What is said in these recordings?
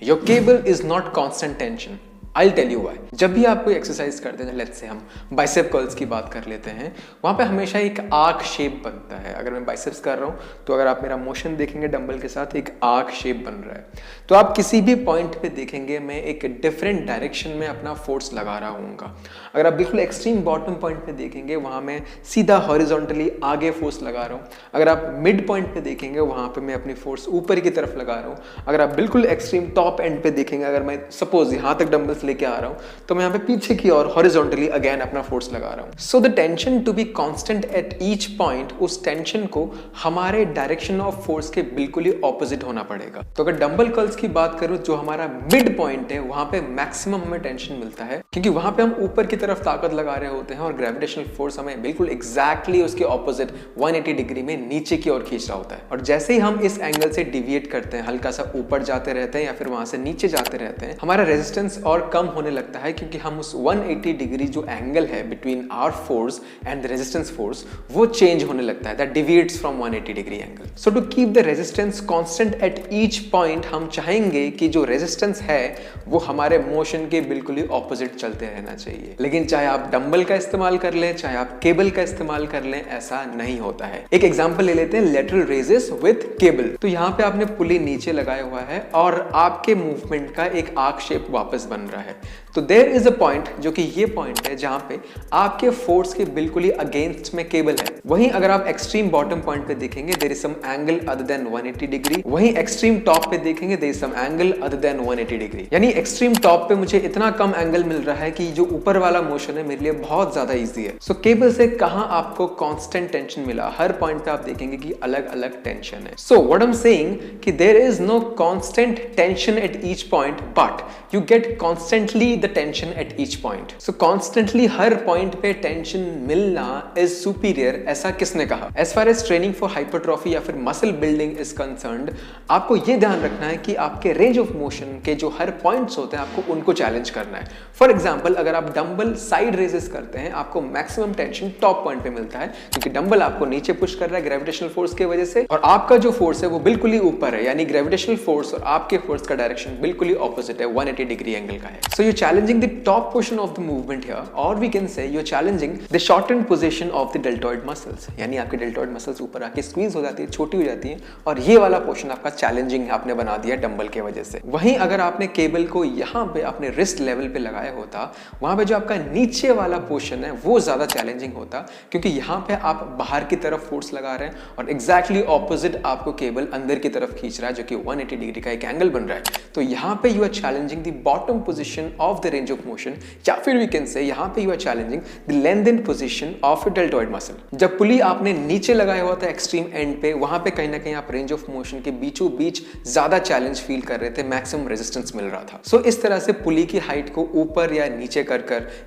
Your cable is not constant tension. I'll tell you why। जब भी आप कोई एक्सरसाइज करते हैं, लेट्स से हम बाइसेप कर्ल्स की बात कर लेते हैं, वहाँ पे हमेशा एक आर्क शेप बनता है। अगर मैं बाइसेप्स कर रहा हूँ तो अगर आप मेरा मोशन देखेंगे डंबल के साथ, एक आर्क शेप बन रहा है। तो आप किसी भी पॉइंट पे देखेंगे मैं एक डिफरेंट डायरेक्शन में अपना फोर्स लगा रहा हूँगा। अगर आप बिल्कुल एक्सट्रीम बॉटम पॉइंट पे देखेंगे, वहाँ मैं सीधा हॉरिजॉन्टली आगे फोर्स लगा रहा हूँ। अगर आप मिड पॉइंट पे देखेंगे, वहाँ पे मैं अपनी फोर्स ऊपर की तरफ लगा रहा हूँ। अगर आप बिल्कुल एक्सट्रीम टॉप एंड पे देखेंगे, अगर मैं सपोज यहाँ तक डंबल्स लेके आ रहा हूँ तो मैं यहाँ पे पीछे की ओर हॉरिजॉन्टली अगेन अपना फोर्स लगा रहा हूँ। So the tension to be constant at each point, उस टेंशन को हमारे डायरेक्शन ऑफ फोर्स के बिल्कुल ही ऑपोजिट होना पड़ेगा। तो अगर डंबल कर्ल्स की बात करूँ, जो हमारा मिड पॉइंट है, वहां पे मैक्सिमम हमें टेंशन मिलता है, क्योंकि वहां पे हम ऊपर की तरफ ताकत लगा रहे होते हैं और ग्रेविटेशनल फोर्स हमें बिल्कुल एग्जैक्टली उसके ऑपोजिट 180 डिग्री में नीचे की ओर खींच रहा होता है। और जैसे ही हम इस एंगल से डिविएट करते हैं, हल्का सा ऊपर जाते रहते हैं या फिर वहां से नीचे जाते रहते हैं, हमारा रेजिस्टेंस और कम होने लगता है, क्योंकि हम उस 180 डिग्री जो एंगल है between our force and the resistance force, वो चेंज होने लगता है, that deviates from 180 degree angle. So to keep the resistance constant at each point, हम चाहेंगे कि जो रेजिस्टेंस है वो हमारे मोशन के बिल्कुल ही ऑपोजिट चलते रहना चाहिए। लेकिन चाहे आप डंबल का इस्तेमाल कर लें, चाहे आप केबल का इस्तेमाल कर लें, ऐसा नहीं होता है। एक एग्जांपल ले लेते हैं, लेटरल रेजेस विद केबल। तो यहाँ पे आपने पुली नीचे लगाया हुआ है और आपके मूवमेंट का एक आर्क शेप वापस बन रहा है। तो देयर इज अ पॉइंट, जो कि ये पॉइंट है जहां पे आपके फोर्स के बिल्कुल ही अगेंस्ट में केबल है। वहीं अगर आप एक्सट्रीम बॉटम पॉइंट पे देखेंगे, there is some angle other than 180 degree. वहीं एक्सट्रीम टॉप पे देखेंगे, there is some angle other than 180 degree. यानी एक्सट्रीम टॉप पे मुझे इतना कम एंगल मिल रहा है कि जो ऊपर वाला मोशन है मेरे लिए बहुत ज्यादा ईजी है। सो केबल से कहां आपको कांस्टेंट टेंशन मिला, हर पॉइंट पे आप देखेंगे कि अलग अलग टेंशन है। So what I am saying कि there is no constant tension at each point, but you get constantly the tension at each point. So constantly हर पॉइंट पे टेंशन मिलना इज सुपीरियर, ऐसा किसने कहा? As far as training for hypertrophy या फिर muscle building is concerned, आपको ये ध्यान रखना है कि आपके रेंज ऑफ मोशन के जो हर पॉइंट्स होते हैं, आपको उनको चैलेंज करना है। फॉर एग्जाम्पल, अगर आप डंबल साइड रेजेस करते हैं, आपको मैक्सिमम टेंशन टॉप पॉइंट पे मिलता है, क्योंकि डंबल आपको नीचे पुश कर रहा है ग्रेविटेशनल फोर्स की वजह से, और आपका जो फोर्स है वो बिल्कुल ही ऊपर है, यानी ग्रेविटेशनल फोर्स और आपके फोर्स का डायरेक्शन बिल्कुल ही ऑपोजिट है, 180 डिग्री एंगल का है। So you challenging the top portion of the movement here, और we can say you are challenging the shortened position of the deltoid muscles, यानी आपके डेल्टॉइड मसल्स ऊपर आके स्क्वीज हो जाती है, छोटी हो जाती है, और ये वाला पोर्शन आपका चैलेंजिंग आपने बना दिया डंबल के वजह से। वहीं अगर आपने केबल को यहाँ पे अपने रिस्ट लेवल पे लगाया होता, वहां पे जो आपका नीचे वाला पोर्शन है वो ज्यादा चैलेंजिंग होता, क्योंकि यहाँ पे आप बाहर की तरफ फोर्स लगा रहे हैं और एग्जैक्टली ऑपोजिट आपको केबल अंदर की तरफ खींच रहा है, जो कि 180 डिग्री का एक एंगल बन रहा है। तो यहाँ पे you are challenging the bottom position of the range of motion, या फिर वी कैन से यहाँ पे you are challenging the lengthened position of a deltoid muscle. जब पुली आपने नीचे लगाया हुआ था एक्सट्रीम एंड पे, वहां पे कहीं ना कहीं आप रेंज ऑफ मोशन के बीचों बीच ज्यादा चैलेंज फील कर रहे थे, मैक्सिमम रेजिस्टेंस मिल रहा था। सो इस तरह से पुली की हाइट को ऊपर या नीचे कर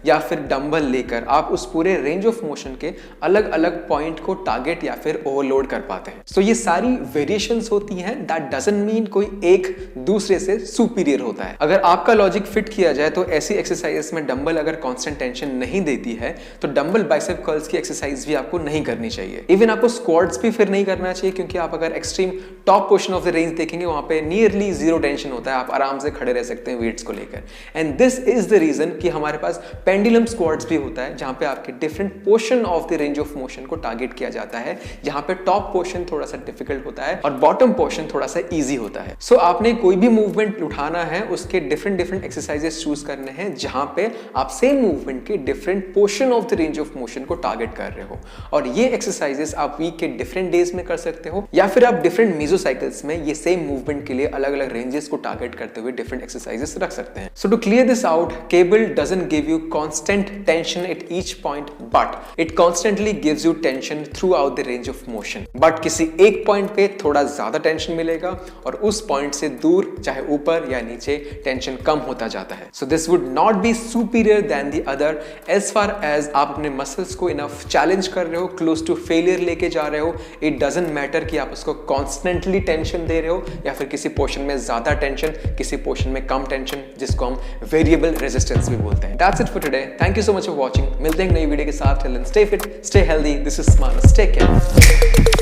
या फिर डंबल लेकर आप उस पूरे रेंज ऑफ मोशन के अलग अलग पॉइंट को टारगेट या फिर ओवरलोड कर पाते हैं। सो ये सारी वेरिएशंस होती हैं, दैट डजंट मीन कोई एक दूसरे से सुपीरियर होता है। अगर आपका लॉजिक फिट किया जाए तो ऐसी एक्सरसाइजेस में डंबल अगर कांस्टेंट टेंशन नहीं देती है तो डंबल बाइसेप कर्ल्स की एक्सरसाइज भी आपको नहीं करनी चाहिए। इवन आपको स्क्वाट्स भी फिर नहीं करना चाहिए, क्योंकि आप अगर extreme top portion of the range देखेंगे, वहां पे नियरली जीरो टेंशन होता है, आप आराम से खड़े रह सकते हैं वेट्स को लेकर। And this is the reason कि हमारे पास पेंडुलम स्क्वाट्स भी होता है, जहां पे आपके different portion of the range of motion को टारगेट किया जाता है, जहां पे टॉप पोर्शन थोड़ा सा डिफिकल्ट होता है और बॉटम पोर्शन थोड़ा सा इजी होता है। सो आपने कोई भी मूवमेंट उठाना है, उसके डिफरेंट डिफरेंट एक्सरसाइजेस चूज करने हैं, जहां पे आप सेम मूवमेंट के different portion of the range of motion को टारगेट कर रहे हो। और ये एक्सरसाइजेस आप वीक के डिफरेंट डेज में कर सकते हो, या फिर आप डिफरेंट मेसोसाइकिल्स में ये सेम मूवमेंट के लिए अलग अलग रेंजेस को टारगेट करते हुए डिफरेंट एक्सरसाइजेस रख सकते हैं। So to clear this out, cable doesn't give you constant tension at each point, but it constantly gives you tension throughout the range of motion. But किसी एक point पे थोड़ा ज्यादा टेंशन मिलेगा और उस पॉइंट से दूर, चाहे ऊपर या नीचे, टेंशन कम होता जाता है। So this would not be superior than the other as far as आप अपने मसल्स को इनफ चैलेंज कर रहे हो, क्लोज टू फेलियर लेके जा रहे हो। इट डजंट मैटर कि आप उसको कॉन्स्टेंटली टेंशन दे रहे हो या फिर किसी पोर्शन में ज्यादा टेंशन, किसी पोर्शन में कम टेंशन, जिसको हम वेरिएबल रेजिस्टेंस भी बोलते हैं। That's it for today. Thank you so much for watching. मिलते हैं नई वीडियो के साथ। Till then, stay fit, stay healthy. This is Manas. Take care.